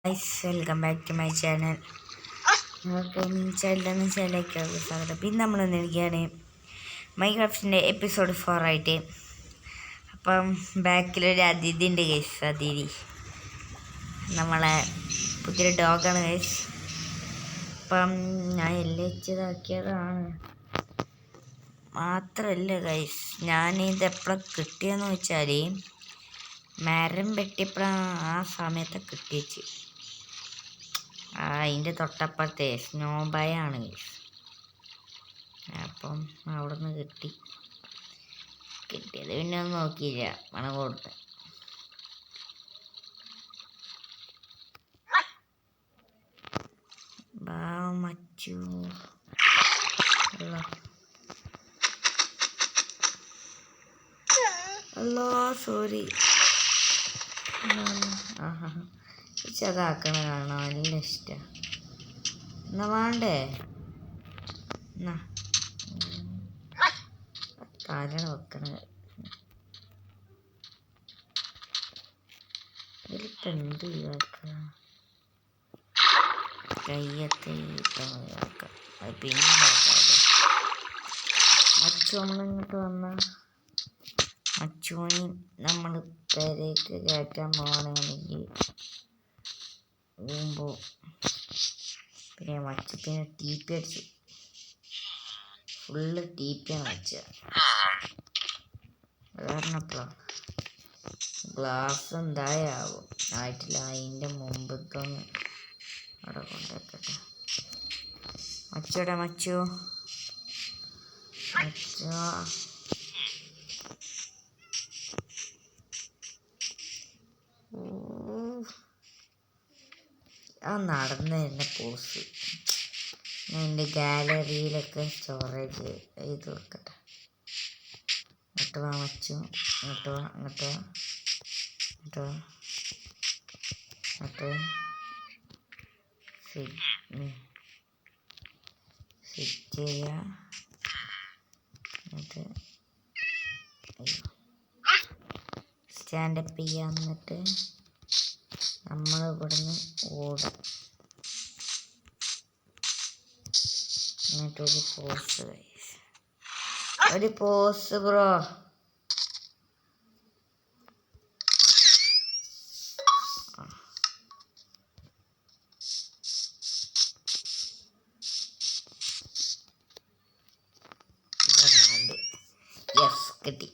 Guys, welcome back to my channel. അപ്പം ചൈൽഡെന്ന ചാനലിലേക്കുള്ള സ്വാഗതം. പിന്നെ നമ്മൾ വന്നിരിക്കുകയാണ് മൈൻക്രാഫ്റ്റിൻ്റെ എപ്പിസോഡ് 4 ആയിട്ട്. അപ്പം ബാക്കിലൊരു അതിഥി ഉണ്ട് ഗൈസ്. അതിഥി നമ്മളെ പുതിയൊരു ഡോഗാണ് ഗൈസ്. അപ്പം ഞാൻ എല്ലാം വെച്ചതാക്കിയതാണ്. മാത്രമല്ല ഗൈസ്, ഞാനിത് എപ്പോഴാണ് കിട്ടിയെന്ന് വെച്ചാൽ മരം വെട്ടിയപ്പോഴാണ് ആ സമയത്ത് കിട്ടിയച്ച്. അതിൻ്റെ തൊട്ടപ്പുറത്തെ സ്നോ ബയാണ്. അപ്പം അവിടെ നിന്ന് കിട്ടിയത് പിന്നെ ഒന്നും നോക്കിയില്ല, പണം കൊടുത്ത്. മച്ചു അല്ലോ സോറി. അതാക്കണ കാണാൻ നല്ല ഇഷ്ടമാണ്. എന്നാ വേണ്ടേ? എന്നാ തല വെക്കണത് ഇതിലിപ്പോൾ എന്ത് ഒഴിവാക്കുക? കയ്യത്തെ ഒഴിവാക്കാം. അത് പിന്നെ നോക്കാതെ മച്ചു നമ്മളിങ്ങോട്ട് വന്ന മച്ചുവിന് നമ്മൾ പേരേക്ക് കയറ്റാൻ പോകണമെങ്കിൽ പോകുമ്പോൾ പിന്നെ മച്ചു പിന്നെ ടി പി അടിച്ചു. ഫുള്ള് ടി പിയാണ് വെച്ചത്. കാരണപ്പോഴാണ് ഗ്ലാസ് എന്തായാവും ആയിട്ടില്ല. അതിൻ്റെ മുമ്പത്തൊന്ന് അവിടെ കൊണ്ടുവയ്ക്കട്ടെ. മച്ചോടെ മച്ചു ആ നടന്നു തന്നെ പോസ് ഞാൻ എൻ്റെ ഗാലറിയിലൊക്കെ സ്റ്റോറേജ് ചെയ്ത് വെക്കട്ടെ. ഇങ്ങോട്ട് വാ മച്ചു, ഇങ്ങോട്ട് വാ, ഇങ്ങോട്ട് വാ, ഇങ്ങോട്ട് വാ, ഇങ്ങോട്ട് സെറ്റ് ചെയ്യുക. എന്നിട്ട് സ്റ്റാൻഡപ്പ് ചെയ്യുക. എന്നിട്ട് നമ്മൾ ഇവിടുന്ന് ഓടും. എന്നിട്ടൊരു പോസ്, ഒരു പോസ് ബ്രോ. യെസ്, കിട്ടി.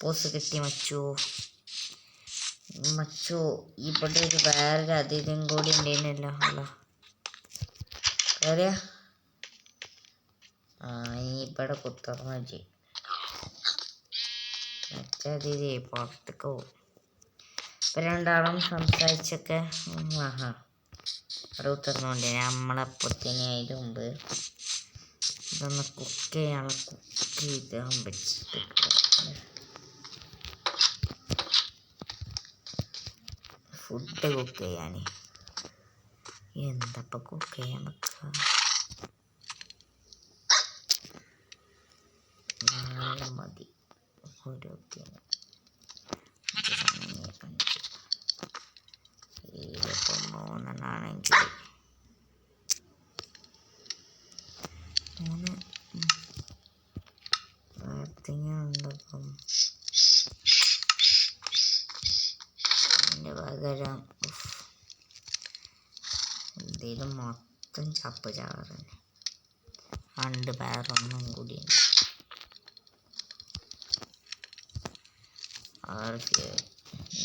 പോസ് കിട്ടി മച്ചു. ഇവിടെ ഒരു വേറൊരു അതിഥിയും കൂടി ഉണ്ടായിരുന്നല്ലോ. ഹലോ കയറിയ ഇവിടെ കുത്തർന്ന് വെച്ച് മറ്റതിഥി പുറത്തേക്ക് പോകും. ഇപ്പം രണ്ടാളും സംസാരിച്ചൊക്കെ അവിടെ കുത്തർന്നുകൊണ്ട് നമ്മളെപ്പത്തിന് അതിൻ്റെ മുമ്പ് ഇതൊന്ന് കുക്ക് ചെയ്താൻ വെച്ചിട്ട് ഫുഡ് കുക്ക് ചെയ്യാൻ എന്തപ്പം കുക്ക് ചെയ്യാൻ വെക്കുക? മതി ഒരു ഇതിപ്പം 3 ഉണ്ടപ്പം അതിൻ്റെ പകരം ഇതിൽ മൊത്തം ചപ്പ് ചാറുണ്ട്. 2 പേരൊന്നും കൂടിയുണ്ട്.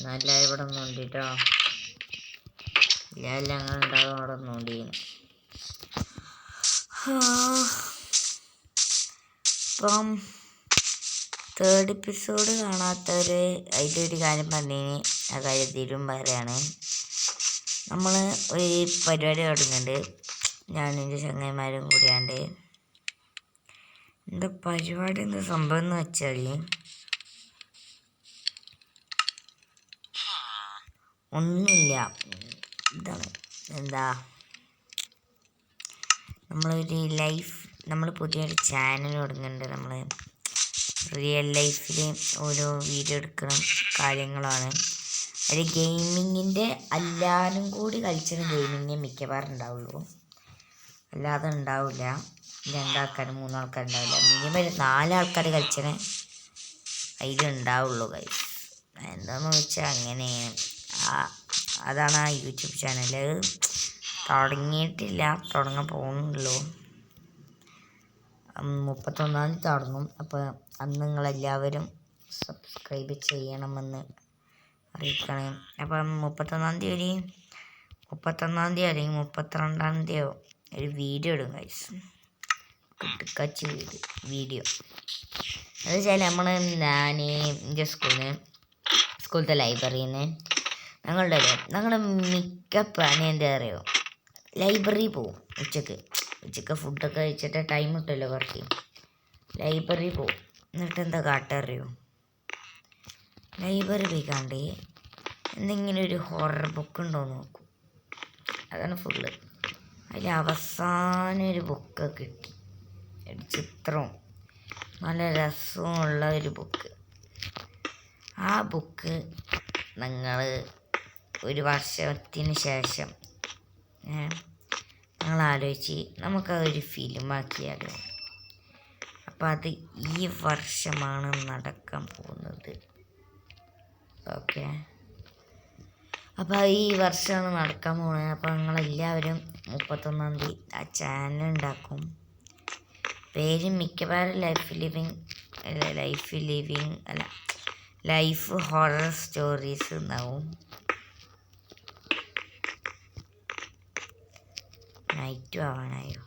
നല്ല ഇവിടെ നോണ്ടിട്ടോ ഇല്ല അങ്ങനെ ഉണ്ടാകും. അവിടെ നോണ്ടീന്. ഇപ്പം 3rd എപ്പിസോഡ് കാണാത്തവർ അതിൻ്റെ ഒരു കാര്യം പറഞ്ഞതിന് ആ കാര്യത്തിലും പറയാണ്. നമ്മൾ ഒരു പരിപാടി തുടങ്ങുന്നുണ്ട്, ഞാനും എൻ്റെ ചങ്ങായിമാരും കൂടിയാണ്ട്. എന്താ പരിപാടി, എന്താ സംഭവം എന്ന് വെച്ചാൽ ഒന്നുമില്ല. ഇതാണ് എന്താ, നമ്മൾ പുതിയൊരു ചാനൽ തുടങ്ങുന്നുണ്ട്. നമ്മൾ റിയൽ ലൈഫിൽ ഓരോ വീഡിയോ എടുക്കണം കാര്യങ്ങളാണ്. ഒരു ഗെയിമിങ്ങിൻ്റെ എല്ലാവരും കൂടി കളിച്ചിട്ട് ഗെയിമിങ്ങേ മിക്കവാറും ഉണ്ടാവുള്ളൂ, അല്ലാതെ ഉണ്ടാവില്ല. 2 ആൾക്കാർ 3 ആൾക്കാർ ഉണ്ടാവില്ല, മിനിമം 4 ആൾക്കാർ കളിച്ചേ അതിലുണ്ടാവുള്ളൂ ഗൈസ്. എന്താണെന്ന് വെച്ചാൽ അങ്ങനെയാണ്. അതാണ് ആ യൂട്യൂബ് ചാനൽ. തുടങ്ങിയിട്ടില്ല, തുടങ്ങാൻ പോകുന്നുള്ളൂ. 31-ാം തീയതി തുടങ്ങും. അപ്പോൾ അന്ന് നിങ്ങളെല്ലാവരും സബ്സ്ക്രൈബ് ചെയ്യണമെന്ന് അറിയിക്കണം. അപ്പം 31-ാം തീയതി അല്ലെങ്കിൽ 32-ാം തീയതിയോ ഒരു വീഡിയോ ഇടും ഗൈസ്. കിട്ടുക്കച്ച് വീഡിയോ അത് വെച്ചാൽ ഞാൻ എൻ്റെ സ്കൂളത്തെ ലൈബ്രറിയിൽ നിന്ന് ഞങ്ങളുടെ മിക്ക പണി എന്താ അറിയോ, ലൈബ്രറി പോവും. ഉച്ചക്ക് ഫുഡൊക്കെ കഴിച്ചിട്ട് ടൈം കിട്ടുമല്ലോ കുറച്ച്, ലൈബ്രറി പോവും. എന്നിട്ട് എന്താ കാട്ടറിയോ, ലൈബ്രറി പോയിക്കാണ്ട് എന്തെങ്കിലും ഒരു ഹൊറർ ബുക്ക് ഉണ്ടോ എന്ന് നോക്കും. അതാണ് ഫുള്ള്. അതിൽ അവസാനം ഒരു ബുക്ക് കിട്ടി, ഒരു ചിത്രവും നല്ല രസമുള്ള ഒരു ബുക്ക്. ആ ബുക്ക് നിങ്ങൾ ഒരു വർഷത്തിന് ശേഷം ഞങ്ങൾ ആലോചിച്ച് നമുക്കതൊരു ഫിലിമാക്കിയാലോ. അപ്പം അത് ഈ വർഷമാണ് നടക്കാൻ പോകുന്നത്. ഓക്കെ, അപ്പോൾ ഈ വർഷമാണ് നടക്കാൻ പോകുന്നത്. അപ്പോൾ നിങ്ങളെല്ലാവരും 31-ാം തീയതി ആ ചാനൽ ഉണ്ടാക്കും. പേര് മിക്കവാറും ലൈഫ് ഹൊറർ സ്റ്റോറീസ് എന്നാവും. നൈറ്റും ആവാനായോ?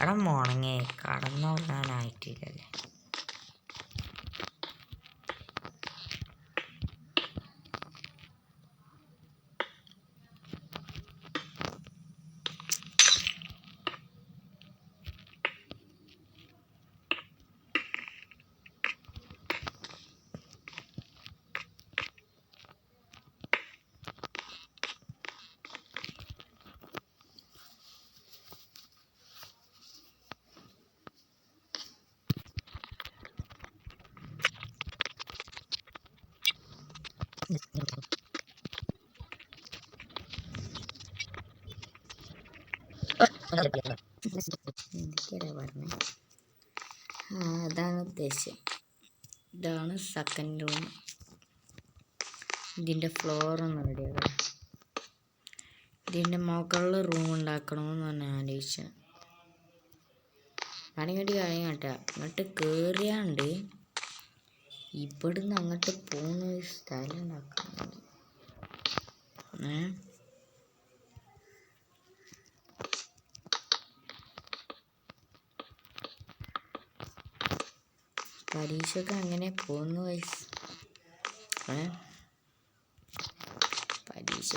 എടാ മോർണിംഗ് കടന്നുറങ്ങാനായിട്ടില്ലല്ലേ? എന്തൊക്കെയാ പറഞ്ഞത്? അതാണ് ഉദ്ദേശം. ഇതാണ് സെക്കൻഡ് റൂം. ഇതിൻ്റെ ഫ്ലോറൊന്നും റെഡിയാക്കണം. ഇതിൻ്റെ മുകളിൽ റൂം ഉണ്ടാക്കണമെന്ന് ഞാൻ ആലോചിച്ചത്. പണികടി കഴിഞ്ഞാട്ടാ അങ്ങോട്ട് കയറിയാണ്ട് ഇവിടുന്ന് അങ്ങോട്ട് പോകുന്ന ഒരു സ്ഥലം ഉണ്ടാക്കണം. പരീക്ഷയൊക്കെ അങ്ങനെ പോകുന്നു വയസ്സ്. പരീക്ഷ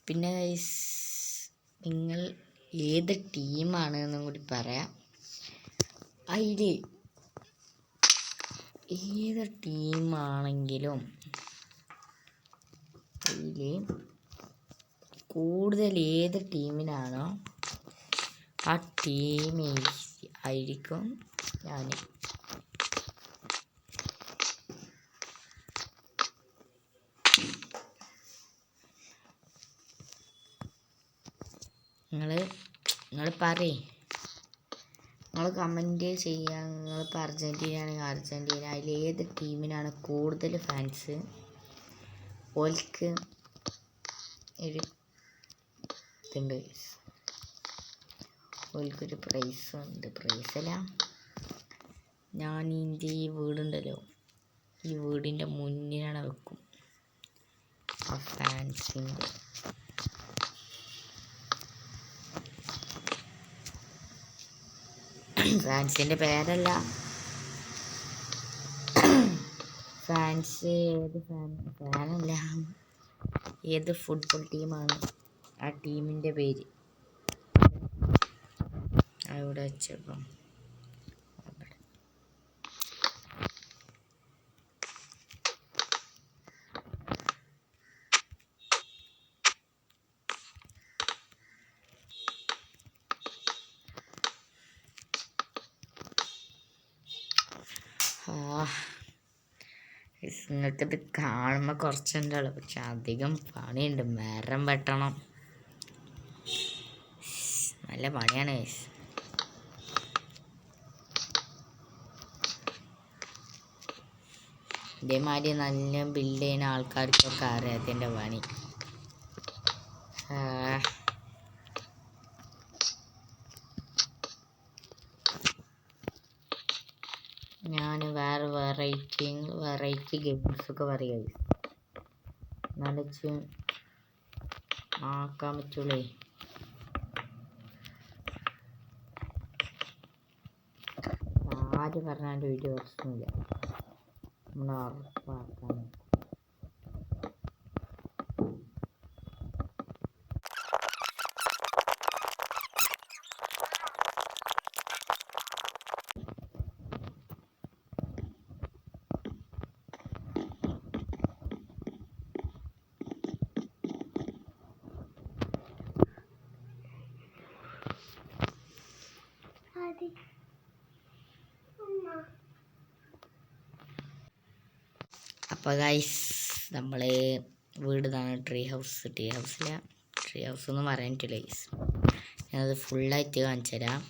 പിന്നെ നിങ്ങൾ ഏത് ടീമാണ് എന്നും കൂടി പറയാം. അതിൽ ഏത് ടീമാണെങ്കിലും അതിൽ കൂടുതൽ ഏത് ടീമിനാണോ ആ ടീം ആയിരിക്കും ഞാൻ. നിങ്ങൾ പറയ്, നിങ്ങൾ കമൻറ്റ് ചെയ്യുക. നിങ്ങളിപ്പോൾ അർജൻറ്റീന ആണെങ്കിൽ അർജൻറ്റീന, അതിൽ ഏത് ടീമിനാണ് കൂടുതൽ ഫാൻസ് ഓൽക്ക് ഒരു ഇതുണ്ട്, ഓൽക്കൊരു പ്രൈസുണ്ട്. പ്രൈസല്ല, ഞാൻ ഇതിൻ്റെ ഈ വീടുണ്ടല്ലോ, ഈ വീടിൻ്റെ മുന്നിലാണ് വെക്കും ആ ഫാൻസിൻ്റെ. ഫാൻസിൻ്റെ പേരല്ല, ഫാൻസ് ഏത് ഫാനല്ല, ഏത് ഫുട്ബോൾ ടീമാണ് ആ ടീമിൻ്റെ പേര് അവിടെ വെച്ചേക്കാം. നിങ്ങൾക്കിത് കാണുമ്പോൾ കുറച്ചുണ്ടാവുള്ളൂ, പക്ഷെ അധികം പണിയുണ്ട്. മരം വെട്ടണം, നല്ല പണിയാണ് ഗൈസ്. ഇതേമാതിരി നല്ല ബിൽഡ് ചെയ്യുന്ന ആൾക്കാർക്കൊക്കെ അറിയാം അതിൻ്റെ പണി. ഞാൻ വേറെ വെറൈറ്റി ഗെയിംസൊക്കെ പറയുക നനച്ച് ആക്കാൻ പറ്റൂലേ. ആര് പറഞ്ഞാലും വീഡിയോ പ്രശ്നമില്ല, നമ്മൾ ഉറപ്പാക്കാൻ. അപ്പോൾ ഗൈസ് നമ്മൾ വീട് ഇതാണ്. ട്രീ ഹൗസ് എന്ന് പറയാൻ പറ്റില്ല ഗൈസ്. ഞാനത് ഫുള്ളായിട്ട് കാണിച്ചു തരാം.